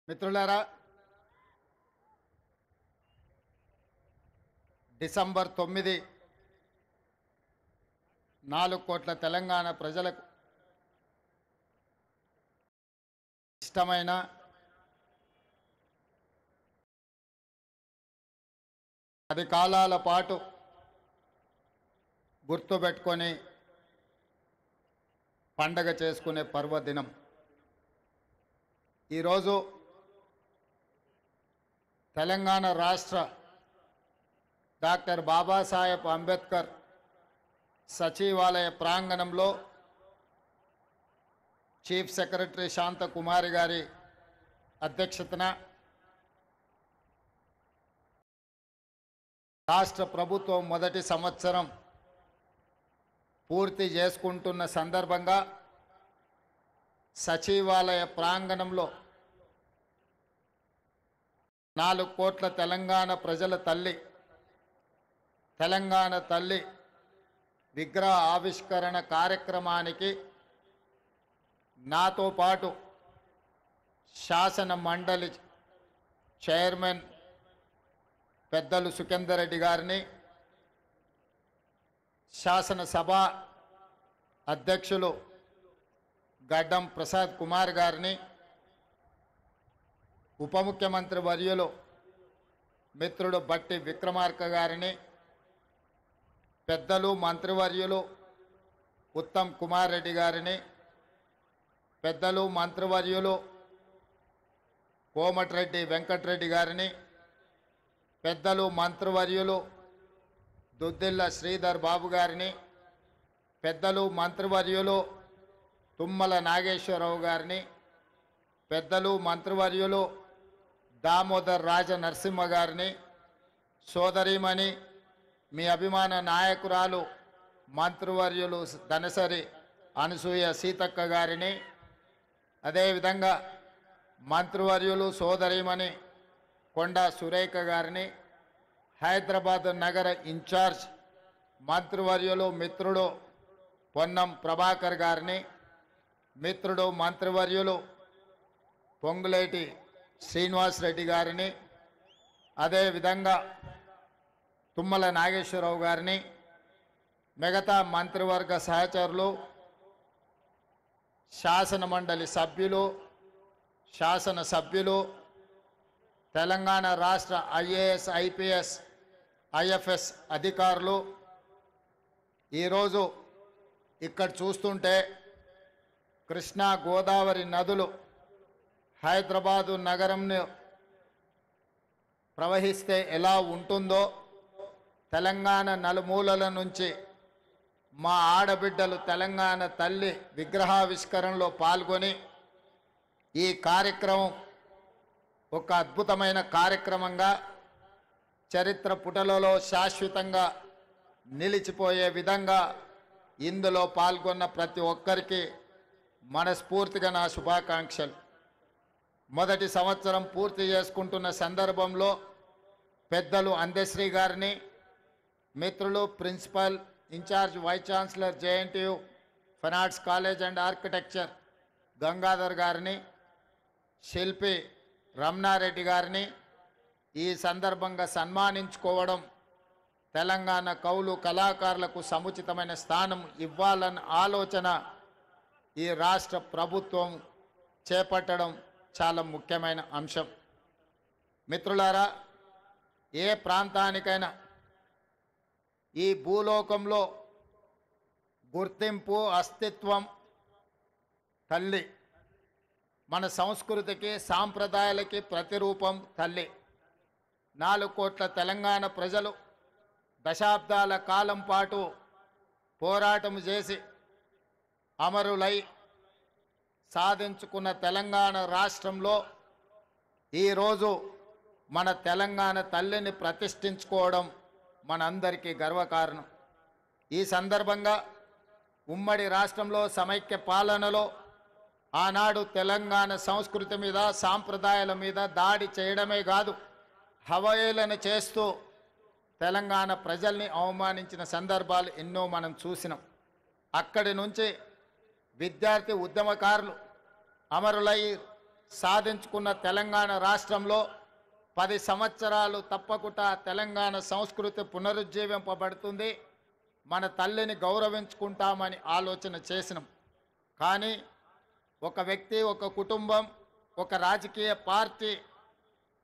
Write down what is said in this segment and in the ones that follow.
మిత్రులారా, డిసెంబర్ 9 4 కోట్ల తెలంగాణ ప్రజలకు ఇష్టమైన పది కాలాల పాటు గుర్తుపెట్టుకొని పండగ చేసుకునే పర్వదినం. ఈరోజు తెలంగాణ రాష్ట్ర డాక్టర్ బాబాసాహెబ్ అంబేద్కర్ సచివాలయ ప్రాంగణంలో చీఫ్ సెక్రటరీ శాంతకుమారి గారి అధ్యక్షతన రాష్ట్ర ప్రభుత్వం మొదటి సంవత్సరం పూర్తి చేసుకుంటున్న సందర్భంగా సచివాలయ ప్రాంగణంలో 4 కోట్ల తెలంగాణ ప్రజల తల్లి, తెలంగాణ తల్లి విగ్రహ ఆవిష్కరణ కార్యక్రమానికి నాతో పాటు శాసన మండలి చైర్మన్ పెద్దలు సుఖేందర్ రెడ్డి గారిని, శాసనసభ అధ్యక్షులు గడ్డం ప్రసాద్ కుమార్ గారిని, ఉప ముఖ్యమంత్రి వర్యులు మిత్రుడు బట్టి విక్రమార్క గారిని, పెద్దలు మంత్రివర్యులు ఉత్తమ్ కుమార్ రెడ్డి గారిని, పెద్దలు మంత్రివర్యులు కోమటిరెడ్డి వెంకటరెడ్డి గారిని, పెద్దలు మంత్రివర్యులు దుద్దిల్ల శ్రీధర్ బాబు గారిని, పెద్దలు మంత్రివర్యులు తుమ్మల నాగేశ్వరరావు గారిని, పెద్దలు మంత్రివర్యులు దామోదర్ రాజ నరసింహ గారిని, సోదరీమణి మీ అభిమాన నాయకురాలు మంత్రివర్యులు ధనసరి అనసూయ సీతక్క గారిని, అదేవిధంగా మంత్రివర్యులు సోదరీమణి కొండా సురేఖ గారిని, హైదరాబాద్ నగర ఇన్ఛార్జ్ మంత్రివర్యులు మిత్రుడు పొన్నం ప్రభాకర్ గారిని, మిత్రుడు మంత్రివర్యులు పొంగులేటి శ్రీనివాసరెడ్డి గారిని, అదేవిధంగా తుమ్మల నాగేశ్వరరావు గారిని, మిగతా మంత్రివర్గ సహచరులు, శాసన మండలి సభ్యులు, శాసనసభ్యులు, తెలంగాణ రాష్ట్ర ఐఏఎస్ ఐపీఎస్ ఐఎఫ్ఎస్ అధికారులు, ఈరోజు ఇక్కడ చూస్తుంటే కృష్ణా గోదావరి నదులు హైదరాబాదు నగరంను ప్రవహిస్తే ఎలా ఉంటుందో తెలంగాణ నలుమూలల నుంచి మా ఆడబిడ్డలు తెలంగాణ తల్లి విగ్రహావిష్కరణలో పాల్గొని ఈ కార్యక్రమం ఒక అద్భుతమైన కార్యక్రమంగా చరిత్ర పుటలలో శాశ్వతంగా నిలిచిపోయే విధంగా ఇందులో పాల్గొన్న ప్రతి ఒక్కరికి మనస్ఫూర్తిగా నా శుభాకాంక్షలు. మొదటి సంవత్సరం పూర్తి చేసుకుంటున్న సందర్భంలో పెద్దలు అందశ్రీ గారిని, మిత్రులు principal in-charge vice chancellor JNTU fine arts college and architecture Gangadhar గారిని, శిల్పి రమణారెడ్డి గారిని ఈ సందర్భంగా సన్మానించుకోవడం, తెలంగాణ కవులు కళాకారులకు సముచితమైన స్థానం ఇవ్వాలన్న ఆలోచన ఈ రాష్ట్ర ప్రభుత్వం చేపట్టడం చాలా ముఖ్యమైన అంశం. మిత్రులారా, ఏ ప్రాంతానికైనా ఈ భూలోకంలో గుర్తింపు అస్తిత్వం తల్లి. మన సంస్కృతికి సాంప్రదాయాలకి ప్రతిరూపం తల్లి. 4 కోట్ల తెలంగాణ ప్రజలు దశాబ్దాల కాలం పాటు పోరాటం చేసి అమరులై సాధించుకున్న తెలంగాణ రాష్ట్రంలో ఈరోజు మన తెలంగాణ తల్లిని ప్రతిష్ఠించుకోవడం మనందరికీ గర్వకారణం. ఈ సందర్భంగా ఉమ్మడి రాష్ట్రంలో సమైక్య పాలనలో ఆనాడు తెలంగాణ సంస్కృతి మీద సాంప్రదాయాల మీద దాడి చేయడమే కాదు, హవయేళన చేస్తూ తెలంగాణ ప్రజల్ని అవమానించిన సందర్భాలు ఎన్నో మనం చూసినాం. అక్కడి నుంచి విద్యార్థి ఉద్యమకారులు అమరులై సాధించుకున్న తెలంగాణ రాష్ట్రంలో 10 సంవత్సరాలు తప్పకుండా తెలంగాణ సంస్కృతి పునరుజ్జీవింపబడుతుంది. మన తల్లిని గౌరవించుకుంటామని ఆలోచన చేసినాం. కానీ ఒక వ్యక్తి, ఒక కుటుంబం, ఒక రాజకీయ పార్టీ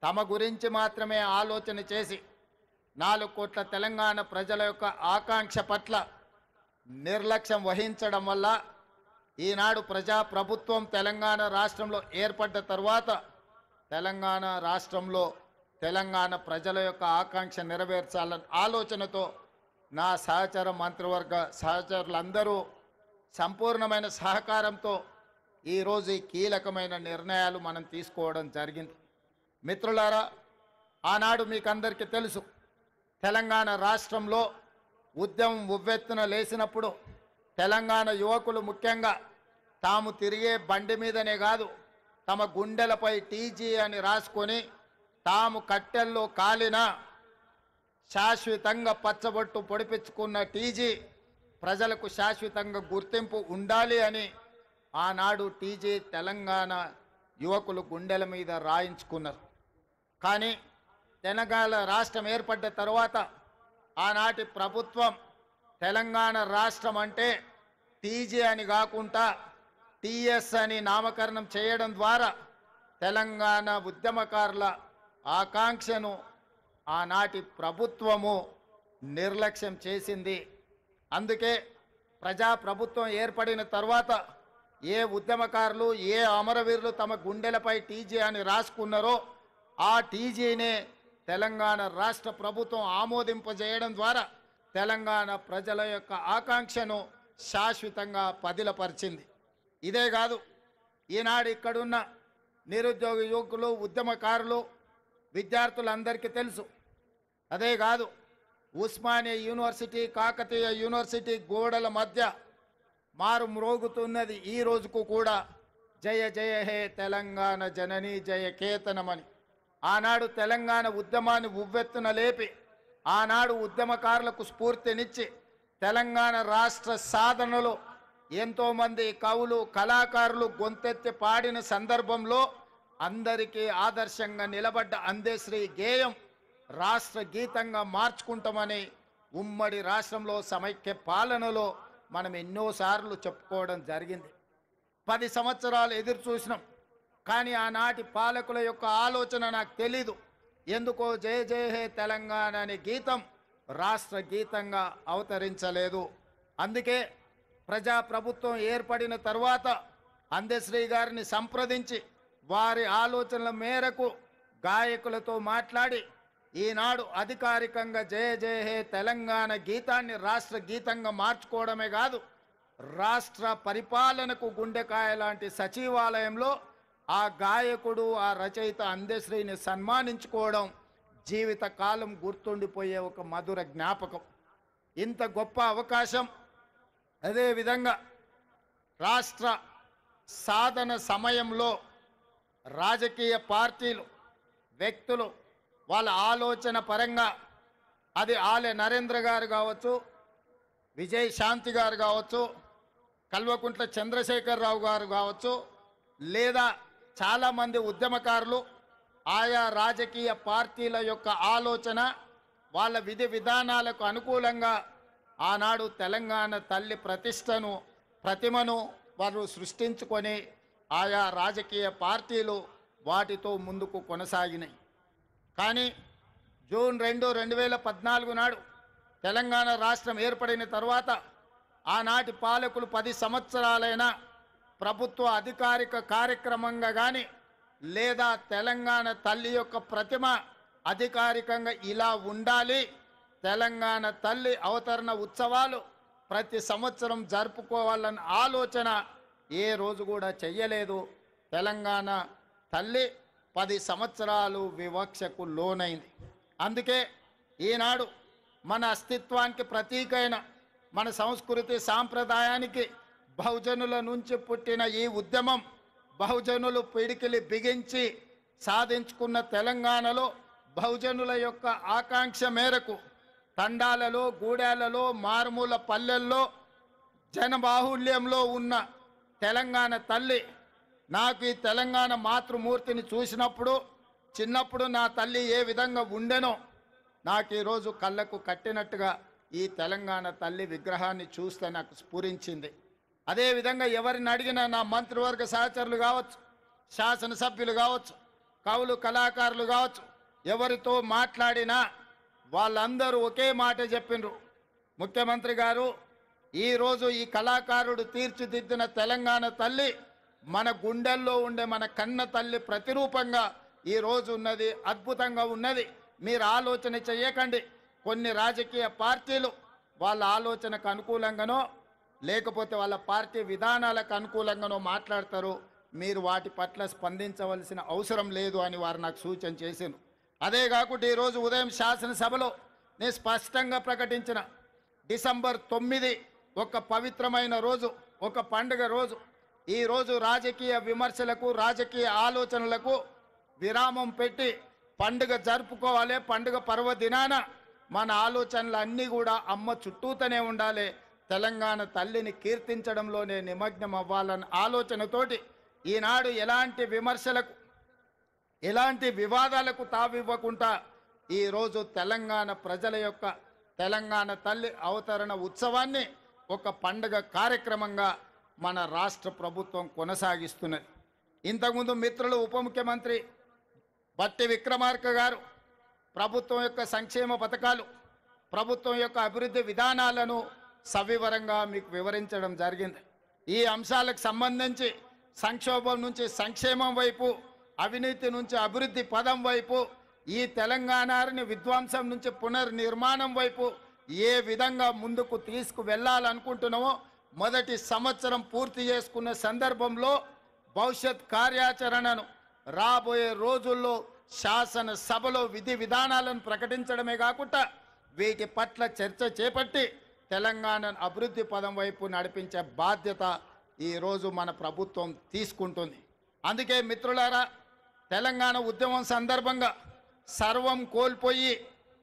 తమ గురించి మాత్రమే ఆలోచన చేసి 4 కోట్ల తెలంగాణ ప్రజల యొక్క ఆకాంక్ష పట్ల నిర్లక్ష్యం వహించడం వల్ల ఈనాడు ప్రజాప్రభుత్వం తెలంగాణ రాష్ట్రంలో ఏర్పడ్డ తర్వాత తెలంగాణ రాష్ట్రంలో తెలంగాణ ప్రజల యొక్క ఆకాంక్ష నెరవేర్చాలన్న ఆలోచనతో నా సహచర మంత్రివర్గ సహచరులందరూ సంపూర్ణమైన సహకారంతో ఈరోజు ఈ కీలకమైన నిర్ణయాలు మనం తీసుకోవడం జరిగింది. మిత్రులారా, ఆనాడు మీకందరికీ తెలుసు, తెలంగాణ రాష్ట్రంలో ఉద్యమం ఉవ్వెత్తున లేచినప్పుడు తెలంగాణ యువకులు ముఖ్యంగా తాము తిరిగే బండి మీదనే కాదు, తమ గుండెలపై టీజీ అని రాసుకొని తాము కట్టెల్లో కాలిన శాశ్వతంగా పచ్చబొట్టు పొడిపించుకున్న టీజీ ప్రజలకు శాశ్వతంగా గుర్తింపు ఉండాలి అని ఆనాడు టీజీ తెలంగాణ యువకులు గుండెల మీద రాయించుకున్నారు. కానీ తెలంగాణ రాష్ట్రం ఏర్పడ్డ తర్వాత ఆనాటి ప్రభుత్వం తెలంగాణ రాష్ట్రం అంటే టీజీ అని కాకుండా టీఎస్ అని నామకరణం చేయడం ద్వారా తెలంగాణ ఉద్యమకారుల ఆకాంక్షను ఆనాటి ప్రభుత్వము నిర్లక్ష్యం చేసింది. అందుకే ప్రజాప్రభుత్వం ఏర్పడిన తర్వాత ఏ ఉద్యమకారులు, ఏ అమరవీరులు తమ గుండెలపై టీజీ అని రాసుకున్నారో ఆ టీజీనే తెలంగాణ రాష్ట్ర ప్రభుత్వం ఆమోదింపజేయడం ద్వారా తెలంగాణ ప్రజల యొక్క ఆకాంక్షను శాశ్వతంగా పదిలపరిచింది. ఇదే కాదు, ఈనాడు ఇక్కడున్న నిరుద్యోగ యువకులు, ఉద్యమకారులు, విద్యార్థులందరికీ తెలుసు. అదే కాదు, ఉస్మానియా యూనివర్సిటీ, కాకతీయ యూనివర్సిటీ గోడల మధ్య మారు మ్రోగుతున్నది ఈ రోజుకు కూడా జయ జయ హే తెలంగాణ జనని జయ కేతనమని. ఆనాడు తెలంగాణ ఉద్యమాన్ని ఉవ్వెత్తున లేపి ఆనాడు ఉద్యమకారులకు స్ఫూర్తినిచ్చి తెలంగాణ రాష్ట్ర సాధనలో ఎంతోమంది కవులు, కళాకారులు గొంతెత్తి పాడిన సందర్భంలో అందరికీ ఆదర్శంగా నిలబడ్డ అందశ్రీ గేయం రాష్ట్ర గీతంగా మార్చుకుంటామని ఉమ్మడి రాష్ట్రంలో సమైక్య పాలనలో మనం ఎన్నోసార్లు చెప్పుకోవడం జరిగింది. 10 సంవత్సరాలు ఎదురు చూసినాం. కానీ ఆనాటి పాలకుల యొక్క ఆలోచన నాకు తెలీదు, ఎందుకో జయ జయ హే తెలంగాణ అనే గీతం రాష్ట్ర గీతంగా అవతరించలేదు. అందుకే ప్రజాప్రభుత్వం ఏర్పడిన తర్వాత అందశ్రీ గారిని సంప్రదించి వారి ఆలోచనల మేరకు గాయకులతో మాట్లాడి ఈనాడు అధికారికంగా జయ జయ హే తెలంగాణ గీతాన్ని రాష్ట్ర గీతంగా మార్చుకోవడమే కాదు, రాష్ట్ర పరిపాలనకు గుండెకాయ లాంటి సచివాలయంలో ఆ గాయకుడు, ఆ రచయిత అందశ్రీని సన్మానించుకోవడం జీవితకాలం గుర్తుండిపోయే ఒక మధుర జ్ఞాపకం. ఇంత గొప్ప అవకాశం, అదేవిధంగా రాష్ట్ర సాధన సమయంలో రాజకీయ పార్టీలు, వ్యక్తులు వాళ్ళ ఆలోచన పరంగా అది ఆలె నరేంద్ర గారు కావచ్చు, విజయ్ శాంతి గారు కావచ్చు, కల్వకుంట్ల చంద్రశేఖరరావు గారు కావచ్చు, లేదా చాలామంది ఉద్యమకారులు ఆయా రాజకీయ పార్టీల యొక్క ఆలోచన, వాళ్ళ విధి విధానాలకు అనుకూలంగా ఆనాడు తెలంగాణ తల్లి ప్రతిమను వారు సృష్టించుకొని ఆయా రాజకీయ పార్టీలు వాటితో ముందుకు కొనసాగినాయి. కానీ జూన్ 2, 2014 నాడు తెలంగాణ రాష్ట్రం ఏర్పడిన తర్వాత ఆనాటి పాలకులు 10 సంవత్సరాలైనా ప్రభుత్వ అధికారిక కార్యక్రమంగా కానీ లేదా తెలంగాణ తల్లి యొక్క ప్రతిమ అధికారికంగా ఇలా ఉండాలి, తెలంగాణ తల్లి అవతరణ ఉత్సవాలు ప్రతి సంవత్సరం జరుపుకోవాలన్న ఆలోచన ఏ రోజు కూడా చెయ్యలేదు. తెలంగాణ తల్లి 10 సంవత్సరాలు వివక్షకు లోనైంది. అందుకే ఈనాడు మన అస్తిత్వానికి ప్రతీకైన మన సంస్కృతి సాంప్రదాయానికి బహుజనుల నుంచి పుట్టిన ఈ ఉద్యమం బహుజనులు పిడికిలి బిగించి సాధించుకున్న తెలంగాణలో బహుజనుల యొక్క ఆకాంక్ష మేరకు తండాలలో, గూడాలలో, మారుమూల పల్లెల్లో జనబాహుళ్యంలో ఉన్న తెలంగాణ తల్లి నాకు ఈ తెలంగాణ మాతృమూర్తిని చూసినప్పుడు చిన్నప్పుడు నా తల్లి ఏ విధంగా ఉండెనో నాకు ఈరోజు కళ్ళకు కట్టినట్టుగా ఈ తెలంగాణ తల్లి విగ్రహాన్ని చూస్తే నాకు స్ఫురించింది. అదేవిధంగా ఎవరిని అడిగినా నా మంత్రివర్గ సహచరులు కావచ్చు, శాసనసభ్యులు కావచ్చు, కవులు కళాకారులు కావచ్చు, ఎవరితో మాట్లాడినా వాళ్ళందరూ ఒకే మాట చెప్పిండ్రు, ముఖ్యమంత్రి గారు ఈరోజు ఈ కళాకారుడు తీర్చిదిద్దిన తెలంగాణ తల్లి మన గుండెల్లో ఉండే మన కన్న తల్లి ప్రతిరూపంగా ఈరోజు ఉన్నది, అద్భుతంగా ఉన్నది. మీరు ఆలోచన చేయకండి. కొన్ని రాజకీయ పార్టీలు వాళ్ళ ఆలోచనకు అనుకూలంగానో లేకపోతే వాళ్ళ పార్టీ విధానాలకు అనుకూలంగానో మాట్లాడతారు, మీరు వాటి పట్ల స్పందించవలసిన అవసరం లేదు అని వారు నాకు సూచన చేశారు. అదే కాకుండా ఈరోజు ఉదయం శాసనసభలో నేను స్పష్టంగా ప్రకటించిన డిసెంబర్ 9 ఒక పవిత్రమైన రోజు, ఒక పండుగ రోజు. ఈరోజు రాజకీయ విమర్శలకు రాజకీయ ఆలోచనలకు విరామం పెట్టి పండుగ జరుపుకోవాలి. పండుగ పర్వదినాన మన ఆలోచనలు అన్నీ కూడా అమ్మ చుట్టూతోనే ఉండాలి, తెలంగాణ తల్లిని కీర్తించడంలోనే నిమగ్నం అవ్వాలన్న ఆలోచనతోటి ఈనాడు ఎలాంటి విమర్శలకు ఎలాంటి వివాదాలకు తావివ్వకుండా ఈరోజు తెలంగాణ ప్రజల యొక్క తెలంగాణ తల్లి అవతరణ ఉత్సవాన్ని ఒక పండుగ కార్యక్రమంగా మన రాష్ట్ర ప్రభుత్వం కొనసాగిస్తున్నది. ఇంతకుముందు మిత్రులు ఉప ముఖ్యమంత్రి బట్టి విక్రమార్క గారు ప్రభుత్వం యొక్క సంక్షేమ పథకాలు, ప్రభుత్వం యొక్క అభివృద్ధి విధానాలను సవివరంగా మీకు వివరించడం జరిగింది. ఈ అంశాలకు సంబంధించి సంక్షోభం నుంచి సంక్షేమం వైపు, అవినీతి నుంచి అభివృద్ధి పదం వైపు, ఈ తెలంగాణని విధ్వంసం నుంచి పునర్నిర్మాణం వైపు ఏ విధంగా ముందుకు తీసుకువెళ్ళాలనుకుంటున్నామో మొదటి సంవత్సరం పూర్తి చేసుకున్న సందర్భంలో భవిష్యత్ కార్యాచరణను రాబోయే రోజుల్లో శాసనసభలో విధి విధానాలను ప్రకటించడమే కాకుండా వీటి పట్ల చర్చ చేపట్టి తెలంగాణను అభివృద్ధి పదం వైపు నడిపించే బాధ్యత ఈరోజు మన ప్రభుత్వం తీసుకుంటుంది. అందుకే మిత్రులారా, తెలంగాణ ఉద్యమం సందర్భంగా సర్వం కోల్పోయి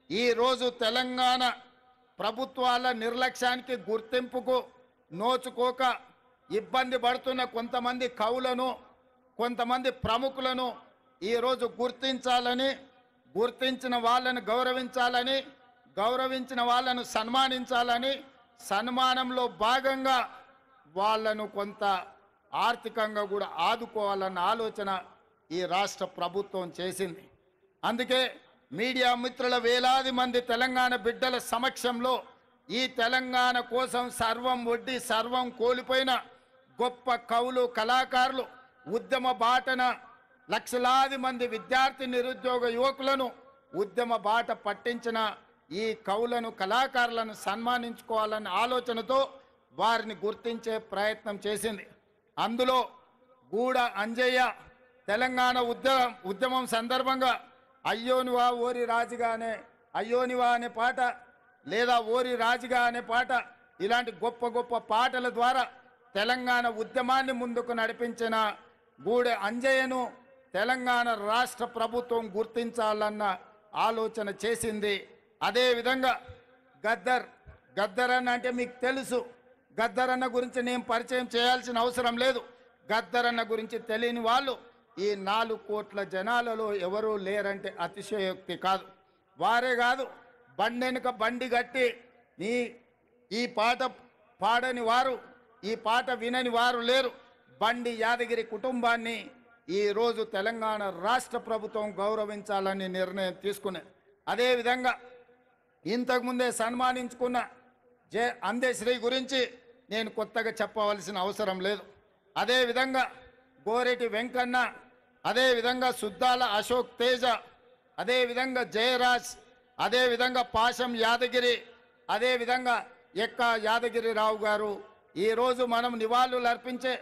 ఈరోజు తెలంగాణ ప్రభుత్వాల నిర్లక్ష్యానికి గుర్తింపుకు నోచుకోక ఇబ్బంది పడుతున్న కొంతమంది కవులను, కొంతమంది ప్రముఖులను ఈరోజు గుర్తించాలని, గుర్తించిన వాళ్ళను గౌరవించాలని, గౌరవించిన వాళ్ళను సన్మానించాలని, సన్మానంలో భాగంగా వాళ్ళను కొంత ఆర్థికంగా కూడా ఆదుకోవాలన్న ఆలోచన ఈ రాష్ట్ర ప్రభుత్వం చేసింది. అందుకే మీడియా మిత్రుల వేలాది మంది తెలంగాణ బిడ్డల సమక్షంలో ఈ తెలంగాణ కోసం సర్వం ఒడ్డి సర్వం కోల్పోయిన గొప్ప కవులు కళాకారులు, ఉద్యమ బాటన లక్షలాది మంది విద్యార్థి నిరుద్యోగ యువకులను ఉద్యమ బాట పట్టించిన ఈ కవులను కళాకారులను సన్మానించుకోవాలన్న ఆలోచనతో వారిని గుర్తించే ప్రయత్నం చేసింది. అందులో గూడ అంజయ్య తెలంగాణ ఉద్యమం సందర్భంగా అయ్యోనివా ఓరి రాజుగానే, అయ్యోనివా అనే పాట, లేదా ఓరి రాజుగా అనే పాట, ఇలాంటి గొప్ప గొప్ప పాటల ద్వారా తెలంగాణ ఉద్యమాన్ని ముందుకు నడిపించిన గూడె అంజయ్యను తెలంగాణ రాష్ట్ర ప్రభుత్వం గుర్తించాలన్న ఆలోచన చేసింది. అదేవిధంగా గద్దర్ అన్న అంటే మీకు తెలుసు, గద్దర్ అన్న గురించి నేను పరిచయం చేయాల్సిన అవసరం లేదు. గద్దర్ అన్న గురించి తెలియని వాళ్ళు ఈ 4 కోట్ల జనాలలో ఎవరూ లేరంటే అతిశయోక్తి కాదు. వారే కాదు, బండెనుక బండి కట్టి ఈ పాట పాడని వారు, ఈ పాట వినని వారు లేరు. బండి యాదగిరి కుటుంబాన్ని ఈరోజు తెలంగాణ రాష్ట్ర ప్రభుత్వం గౌరవించాలని నిర్ణయం తీసుకున్నది. అదేవిధంగా ఇంతకుముందే సన్మానించుకున్న అందశ్రీ గురించి నేను కొత్తగా చెప్పవలసిన అవసరం లేదు. అదేవిధంగా గోరెటి వెంకన్న, అదేవిధంగా సుద్దాల అశోక్ తేజ, అదేవిధంగా జయరాజ్, అదేవిధంగా పాశం యాదగిరి, అదేవిధంగా ఎక్క యాదగిరిరావు గారు ఈరోజు మనం నివాళులు అర్పించే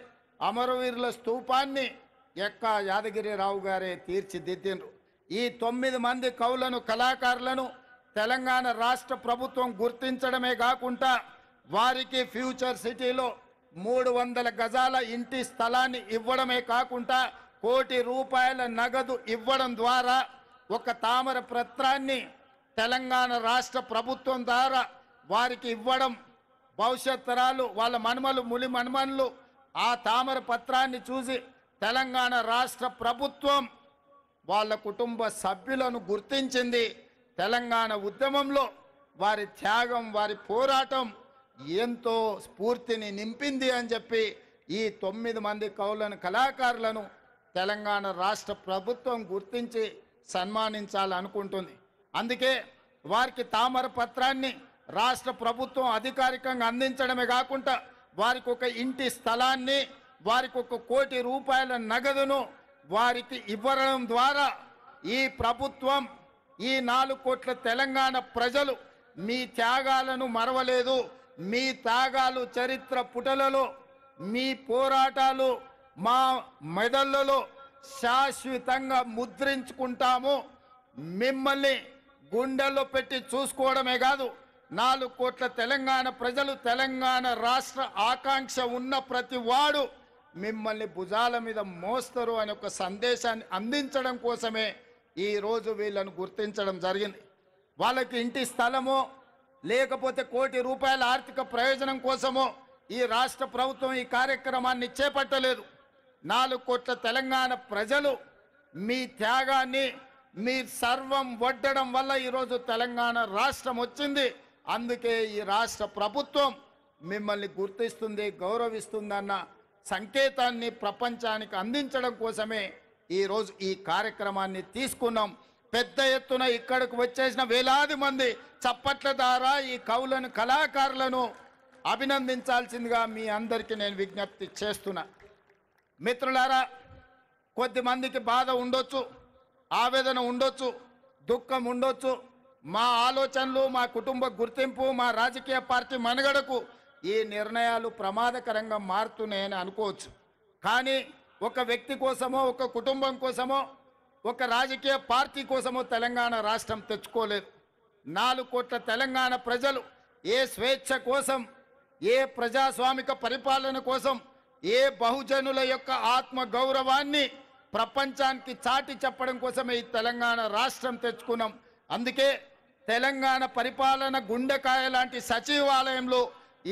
అమరవీరుల స్తూపాన్ని ఎక్క యాదగిరిరావు గారే తీర్చిదిద్దిండ్రు. ఈ 9 మంది కవులను కళాకారులను తెలంగాణ రాష్ట్ర ప్రభుత్వం గుర్తించడమే కాకుండా వారికి ఫ్యూచర్ సిటీలో 300 గజాల ఇంటి స్థలాన్ని ఇవ్వడమే కాకుండా ₹1 కోటి నగదు ఇవ్వడం ద్వారా ఒక తామర పత్రాన్ని తెలంగాణ రాష్ట్ర ప్రభుత్వం ద్వారా వారికి ఇవ్వడం, భవిష్యత్ తరాలు వాళ్ళ మనుమలు ములి మనుమనులు ఆ తామర పత్రాన్ని చూసి తెలంగాణ రాష్ట్ర ప్రభుత్వం వాళ్ళ కుటుంబ సభ్యులను గుర్తించింది. తెలంగాణ ఉద్యమంలో వారి త్యాగం, వారి పోరాటం ఎంతో స్ఫూర్తిని నింపింది అని చెప్పి ఈ 9 మంది కవులను కళాకారులను తెలంగాణ రాష్ట్ర ప్రభుత్వం గుర్తించి సన్మానించాలనుకుంటుంది. అందుకే వారికి తామర పత్రాన్ని రాష్ట్ర ప్రభుత్వం అధికారికంగా అందించడమే కాకుండా వారికి ఒక ఇంటి స్థలాన్ని, వారికి 1 కోటి రూపాయల నగదును వారికి ఇవ్వడం ద్వారా ఈ ప్రభుత్వం, ఈ 4 కోట్ల తెలంగాణ ప్రజలు మీ త్యాగాలను మరవలేదు. మీ త్యాగాలు చరిత్ర పుటలలో, మీ పోరాటాలు మా మెదళ్లలో శాశ్వతంగా ముద్రించుకుంటాము. మిమ్మల్ని గుండెల్లో పెట్టి చూసుకోవడమే కాదు, 4 కోట్ల తెలంగాణ ప్రజలు, తెలంగాణ రాష్ట్ర ఆకాంక్ష ఉన్న ప్రతి వాడు మిమ్మల్ని భుజాల మీద మోస్తారు అనే ఒక సందేశాన్ని అందించడం కోసమే ఈరోజు వీళ్ళను గుర్తించడం జరిగింది. వాళ్ళకి ఇంటి స్థలమో లేకపోతే 1 కోటి రూపాయల ఆర్థిక ప్రయోజనం కోసమో ఈ రాష్ట్ర ప్రభుత్వం ఈ కార్యక్రమాన్ని చేపట్టలేదు. 4 కోట్ల తెలంగాణ ప్రజలు మీ త్యాగాన్ని, మీ సర్వం వడ్డడం వల్ల ఈరోజు తెలంగాణ రాష్ట్రం వచ్చింది. అందుకే ఈ రాష్ట్ర ప్రభుత్వం మిమ్మల్ని గుర్తిస్తుంది, గౌరవిస్తుందన్న సంకేతాన్ని ప్రపంచానికి అందించడం కోసమే ఈరోజు ఈ కార్యక్రమాన్ని తీసుకున్నాం. పెద్ద ఎత్తున ఇక్కడికి వచ్చేసిన వేలాది మంది చప్పట్ల ద్వారా ఈ కవులను, కళాకారులను అభినందించాల్సిందిగా మీ అందరికీ నేను విజ్ఞప్తి చేస్తున్నా. మిత్రులారా, కొద్దిమందికి బాధ ఉండొచ్చు, ఆవేదన ఉండొచ్చు, దుఃఖం ఉండొచ్చు. మా ఆలోచనలు, మా కుటుంబ గుర్తింపు, మా రాజకీయ పార్టీ మనుగడకు ఈ నిర్ణయాలు ప్రమాదకరంగా మారుతున్నాయని అనుకోవచ్చు. కానీ ఒక వ్యక్తి కోసమో, ఒక కుటుంబం కోసమో, ఒక రాజకీయ పార్టీ కోసమో తెలంగాణ రాష్ట్రం తెచ్చుకోలేదు. 4 కోట్ల తెలంగాణ ప్రజలు ఏ స్వేచ్ఛ కోసం, ఏ ప్రజాస్వామిక పరిపాలన కోసం, ఏ బహుజనుల యొక్క ఆత్మ గౌరవాన్ని ప్రపంచానికి చాటి చెప్పడం కోసమే ఈ తెలంగాణ రాష్ట్రం తెచ్చుకున్నాం. అందుకే తెలంగాణ పరిపాలన గుండెకాయ లాంటి సచివాలయంలో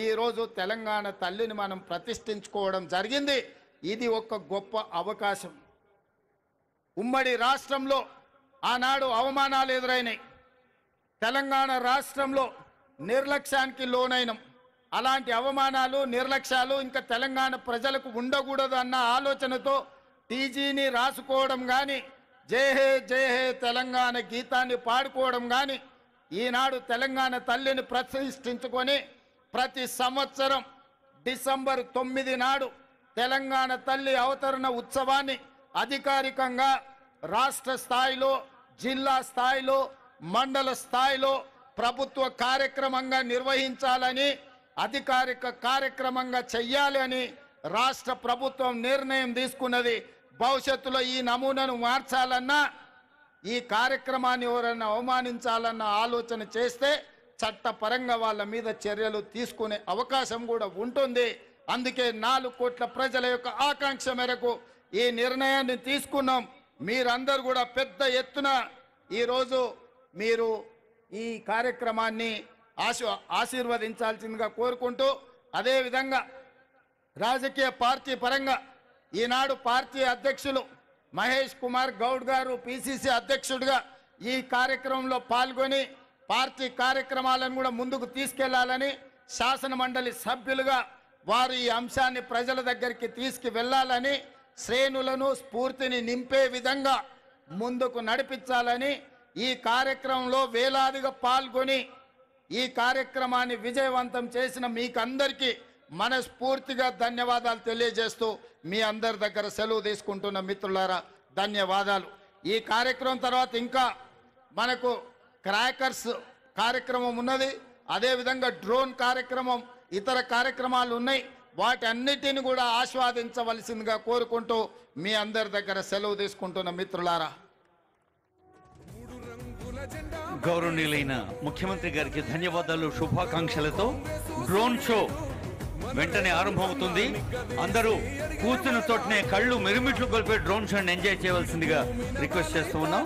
ఈరోజు తెలంగాణ తల్లిని మనం ప్రతిష్ఠించుకోవడం జరిగింది. ఇది ఒక గొప్ప అవకాశం. ఉమ్మడి రాష్ట్రంలో ఆనాడు అవమానాలు ఎదురైనాయి. తెలంగాణ రాష్ట్రంలో నిర్లక్ష్యానికి లోనైనం. అలాంటి అవమానాలు, నిర్లక్ష్యాలు ఇంకా తెలంగాణ ప్రజలకు ఉండకూడదు అన్న ఆలోచనతో టీజీని రాసుకోవడం కానీ, జై హే జై హే తెలంగాణ గీతాన్ని పాడుకోవడం కానీ, ఈనాడు తెలంగాణ తల్లిని ప్రతిష్ఠించుకొని ప్రతి సంవత్సరం డిసెంబర్ 9 నాడు తెలంగాణ తల్లి అవతరణ ఉత్సవాన్ని అధికారికంగా రాష్ట్ర స్థాయిలో, జిల్లా స్థాయిలో, మండల స్థాయిలో ప్రభుత్వ కార్యక్రమంగా నిర్వహించాలని, అధికారిక కార్యక్రమంగా చెయ్యాలి అని రాష్ట్ర ప్రభుత్వం నిర్ణయం తీసుకున్నది. భవిష్యత్తులో ఈ నమూనాను మార్చాలన్నా, ఈ కార్యక్రమాన్ని ఎవరైనా అవమానించాలన్న ఆలోచన చేస్తే చట్టపరంగా వాళ్ళ మీద చర్యలు తీసుకునే అవకాశం కూడా ఉంటుంది. అందుకే 4 కోట్ల ప్రజల యొక్క ఆకాంక్ష మేరకు ఈ నిర్ణయాన్ని తీసుకున్నాం. మీరందరూ కూడా పెద్ద ఎత్తున ఈరోజు మీరు ఈ కార్యక్రమాన్ని ఆశీర్వదించాల్సిందిగా కోరుకుంటూ, అదేవిధంగా రాజకీయ పార్టీ పరంగా ఈనాడు పార్టీ అధ్యక్షులు మహేష్ కుమార్ గౌడ్ గారు పిసిసి అధ్యక్షుడిగా ఈ కార్యక్రమంలో పాల్గొని పార్టీ కార్యక్రమాలను కూడా ముందుకు తీసుకెళ్లాలని, శాసన మండలి సభ్యులుగా వారు ఈ అంశాన్ని ప్రజల దగ్గరికి తీసుకువెళ్లాలని, శ్రేణులను స్ఫూర్తిని నింపే విధంగా ముందుకు నడిపించాలని, ఈ కార్యక్రమంలో వేలాదిగా పాల్గొని ఈ కార్యక్రమాన్ని విజయవంతం చేసిన మీకందరికీ మనస్ఫూర్తిగా ధన్యవాదాలు తెలియజేస్తూ మీ అందరి దగ్గర సెలవు తీసుకుంటున్న మిత్రులారా, ధన్యవాదాలు. ఈ కార్యక్రమం తర్వాత ఇంకా మనకు క్రాకర్స్ కార్యక్రమం ఉన్నది, అదేవిధంగా డ్రోన్ కార్యక్రమం, ఇతర కార్యక్రమాలు ఉన్నాయి. వాటన్నిటిని కూడా ఆస్వాదించవలసిందిగా కోరుకుంటూ మీ అందరి దగ్గర సెలవు తీసుకుంటున్న మిత్రులారా. గౌరవనీయులైన ముఖ్యమంత్రి గారికి ధన్యవాదాలు, శుభాకాంక్షలతో డ్రోన్ షో వెంటనే ఆరంభమవుతుంది. అందరూ కూర్చున్న చోటనే కళ్ళు మిరుమిట్లు కొలిపే డ్రోన్ షోని ఎంజాయ్ చేయవలసిందిగా రిక్వెస్ట్ చేస్తూ ఉన్నాం.